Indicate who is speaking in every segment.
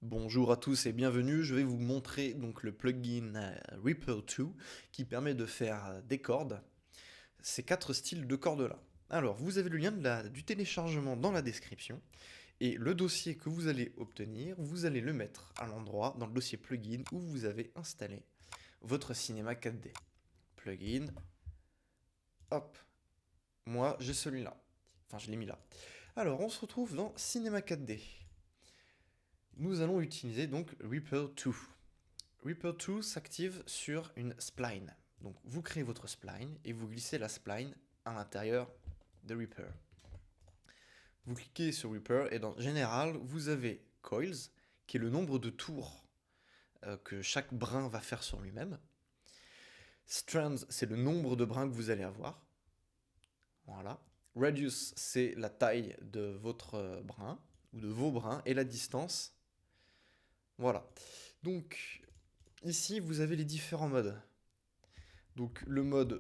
Speaker 1: Bonjour à tous et bienvenue, je vais vous montrer donc le plugin Reaper 2 qui permet de faire des cordes, ces quatre styles de cordes là. Alors vous avez le lien du téléchargement dans la description et le dossier que vous allez obtenir, vous allez le mettre à l'endroit dans le dossier plugin où vous avez installé votre cinéma 4D. Plugin, hop, moi j'ai celui-là, enfin je l'ai mis là. Alors on se retrouve dans cinéma 4D. Nous allons utiliser donc Reaper 2. Reaper 2 s'active sur une spline. Donc vous créez votre spline et vous glissez la spline à l'intérieur de Reaper. Vous cliquez sur Reaper et dans Général, vous avez Coils, qui est le nombre de tours que chaque brin va faire sur lui-même. Strands, c'est le nombre de brins que vous allez avoir. Voilà. Radius, c'est la taille de votre brin, ou de vos brins, et la distance. Voilà. Donc, ici, vous avez les différents modes. Donc le mode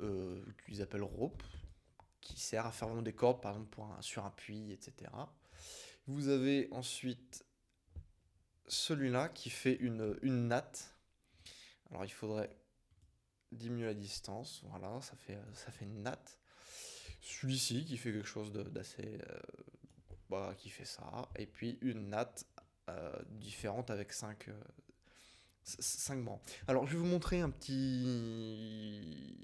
Speaker 1: qu'ils appellent rope, qui sert à faire vraiment des cordes, par exemple sur un puits, etc. Vous avez ensuite celui-là qui fait une natte. Alors il faudrait diminuer la distance, voilà, ça fait une natte. Celui-ci qui fait quelque chose d'assez... qui fait ça. Et puis une natte différente avec 5 bancs. Alors, je vais vous montrer un petit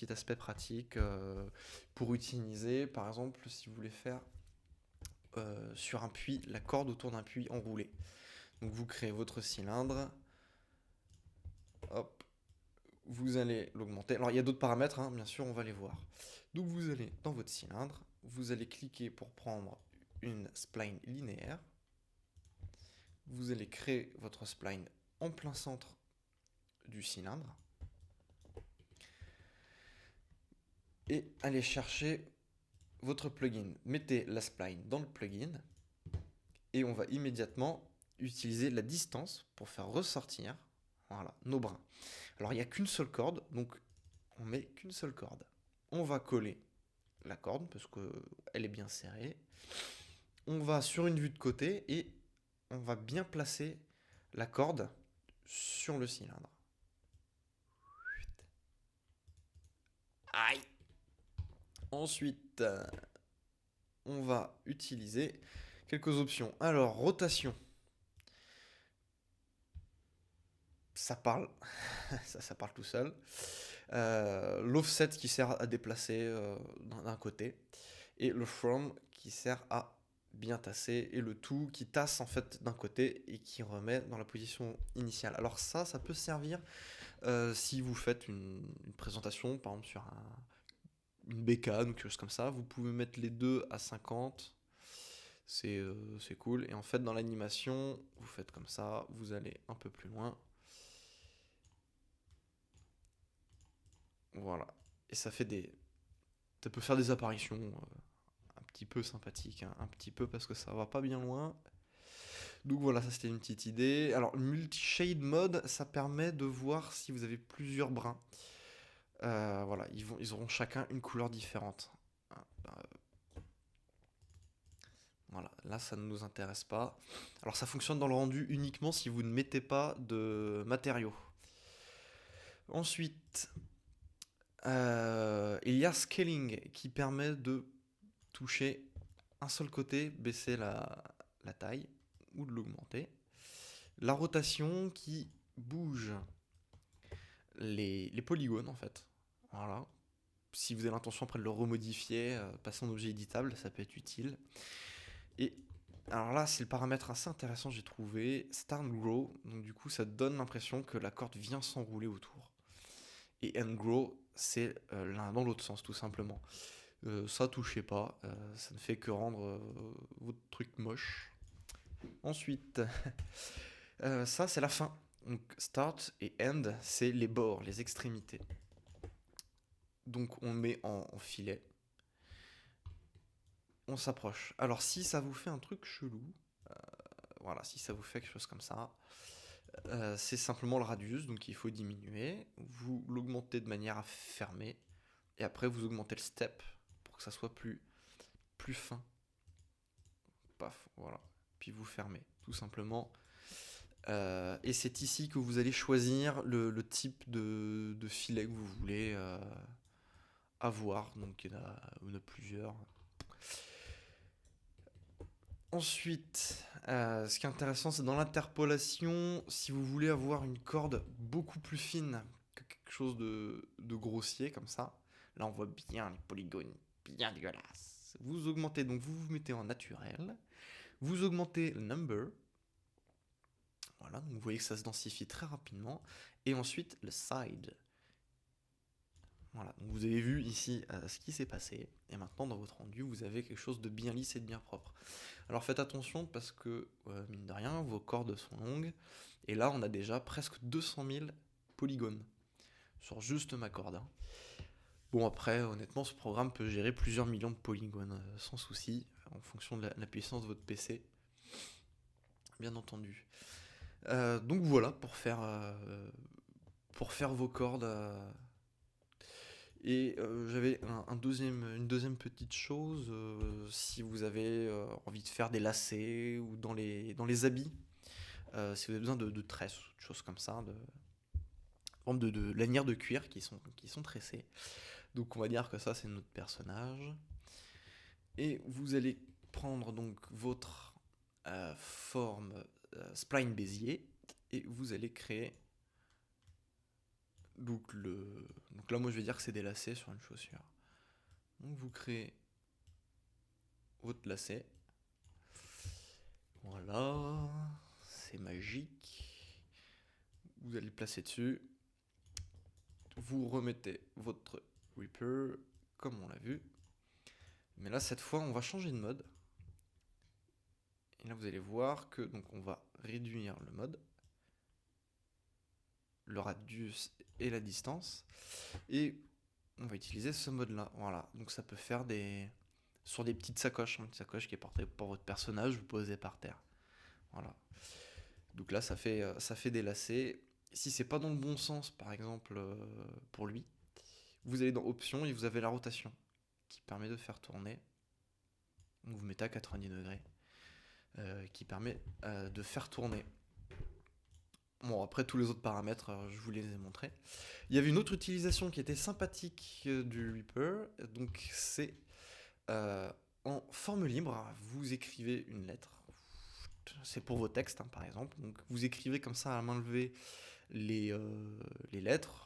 Speaker 1: aspect pratique pour utiliser, par exemple, si vous voulez faire sur un puits, la corde autour d'un puits enroulé. Donc, vous créez votre cylindre, hop, vous allez l'augmenter. Alors, il y a d'autres paramètres, hein, bien sûr, on va les voir. Donc, vous allez dans votre cylindre, vous allez cliquer pour prendre une spline linéaire. Vous allez créer votre spline en plein centre du cylindre. Et allez chercher votre plugin. Mettez la spline dans le plugin et on va immédiatement utiliser la distance pour faire ressortir voilà, nos brins. Alors il n'y a qu'une seule corde, donc on met qu'une seule corde. On va coller la corde parce qu'elle est bien serrée. On va sur une vue de côté et on va bien placer la corde sur le cylindre. Aïe! Ensuite, on va utiliser quelques options. Alors, rotation. Ça parle, ça parle tout seul. L'offset qui sert à déplacer d'un côté. Et le from qui sert à bien tasser. Et le tout qui tasse en fait d'un côté et qui remet dans la position initiale. Alors ça peut servir si vous faites une présentation, par exemple sur une bécane ou quelque chose comme ça. Vous pouvez mettre les deux à 50. C'est cool. Et en fait, dans l'animation, vous faites comme ça. Vous allez un peu plus loin. Voilà. Et ça peut faire des apparitions un petit peu sympathiques, hein, un petit peu parce que ça va pas bien loin. Donc voilà, ça c'était une petite idée. Alors, multi-shade mode, ça permet de voir si vous avez plusieurs brins. Voilà, ils auront chacun une couleur différente. Voilà, là ça ne nous intéresse pas. Alors ça fonctionne dans le rendu uniquement si vous ne mettez pas de matériaux. Ensuite, il y a scaling qui permet de toucher un seul côté, baisser la taille ou de l'augmenter. La rotation qui bouge les polygones en fait. Voilà. Si vous avez l'intention après de le remodifier, passer en objet éditable, ça peut être utile. Et alors là, c'est le paramètre assez intéressant, j'ai trouvé. Start Grow, donc du coup, ça donne l'impression que la corde vient s'enrouler autour. Et End Grow, c'est l'un dans l'autre sens, tout simplement. Ça, touchez pas, ça ne fait que rendre votre truc moche. Ensuite, ça, c'est la fin. Donc, Start et End, c'est les bords, les extrémités. Donc, on met en filet. On s'approche. Alors, si ça vous fait un truc chelou, voilà, si ça vous fait quelque chose comme ça, c'est simplement le radius, donc il faut diminuer. Vous l'augmentez de manière à fermer. Et après, vous augmentez le step pour que ça soit plus fin. Paf, voilà. Puis vous fermez, tout simplement. Et c'est ici que vous allez choisir le type de filet que vous voulez avoir. Donc il y en a plusieurs. Ensuite, ce qui est intéressant, c'est dans l'interpolation, si vous voulez avoir une corde beaucoup plus fine que quelque chose de grossier comme ça, là on voit bien les polygones bien dégueulasses. Vous augmentez, donc vous vous mettez en naturel, vous augmentez le number, voilà, donc vous voyez que ça se densifie très rapidement, et ensuite le side. Voilà, donc vous avez vu ici ce qui s'est passé, et maintenant dans votre rendu, vous avez quelque chose de bien lisse et de bien propre. Alors faites attention parce que, mine de rien, vos cordes sont longues, et là on a déjà presque 200 000 polygones sur juste ma corde, hein. Bon après, honnêtement, ce programme peut gérer plusieurs millions de polygones sans souci, en fonction de la puissance de votre PC, bien entendu. Donc voilà, pour faire vos cordes. Et j'avais une deuxième petite chose, si vous avez envie de faire des lacets ou dans les habits, si vous avez besoin de tresses ou de choses comme ça, de lanières de cuir qui sont tressées. Donc on va dire que ça c'est notre personnage. Et vous allez prendre donc votre forme spline Bézier et vous allez créer donc donc là moi je vais dire que c'est des lacets sur une chaussure. Donc vous créez votre lacet. Voilà, c'est magique. Vous allez le placer dessus. Vous remettez votre Reaper comme on l'a vu. Mais là cette fois on va changer de mode. Et là vous allez voir que donc on va réduire le mode, le radius et la distance. Et on va utiliser ce mode là. Voilà, donc ça peut faire sur des petites sacoches, une sacoche qui est portée pour votre personnage, vous posez par terre. Voilà. Donc là ça fait des lacets. Si c'est pas dans le bon sens, par exemple pour lui, vous allez dans options et vous avez la rotation qui permet de faire tourner. Donc vous mettez à 90 degrés qui permet de faire tourner. Bon, après tous les autres paramètres, je vous les ai montrés. Il y avait une autre utilisation qui était sympathique du Reaper, donc c'est en forme libre, vous écrivez une lettre. C'est pour vos textes, hein, par exemple. Donc vous écrivez comme ça à la main levée les lettres.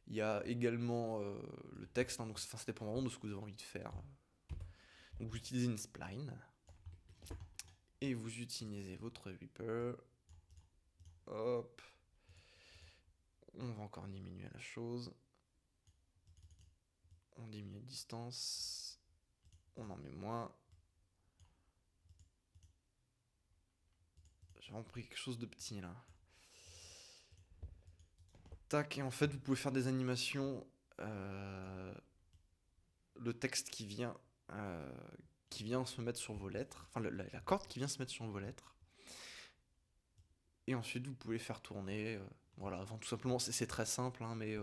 Speaker 1: Il y a également le texte, hein, donc ça dépend vraiment de ce que vous avez envie de faire. Donc vous utilisez une spline et vous utilisez votre Reaper. Hop. On va encore diminuer la chose. On diminue la distance. On en met moins. J'ai vraiment pris quelque chose de petit là. Tac, et en fait vous pouvez faire des animations. Le texte qui vient se mettre sur vos lettres. Enfin la corde qui vient se mettre sur vos lettres. Et ensuite vous pouvez faire tourner. Voilà, enfin, tout simplement c'est très simple, hein, mais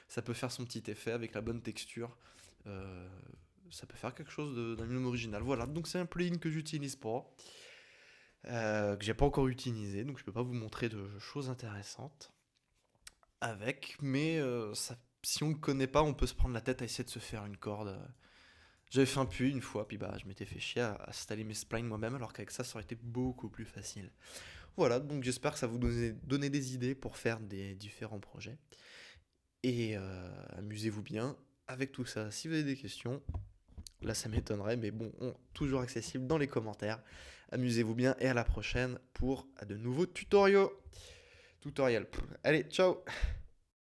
Speaker 1: ça peut faire son petit effet avec la bonne texture. Ça peut faire quelque chose d'un minimum original. Voilà, donc c'est un plugin que j'utilise pas, que j'ai pas encore utilisé, donc je peux pas vous montrer de choses intéressantes avec, mais si on le connaît pas, on peut se prendre la tête à essayer de se faire une corde. J'avais fait un puits une fois, puis bah je m'étais fait chier à installer mes splines moi-même, alors qu'avec ça aurait été beaucoup plus facile. Voilà, donc j'espère que ça vous donner des idées pour faire des différents projets. Et amusez-vous bien avec tout ça. Si vous avez des questions, là ça m'étonnerait, mais bon, toujours accessible dans les commentaires. Amusez-vous bien et à la prochaine pour de nouveaux tutoriels. Allez, ciao!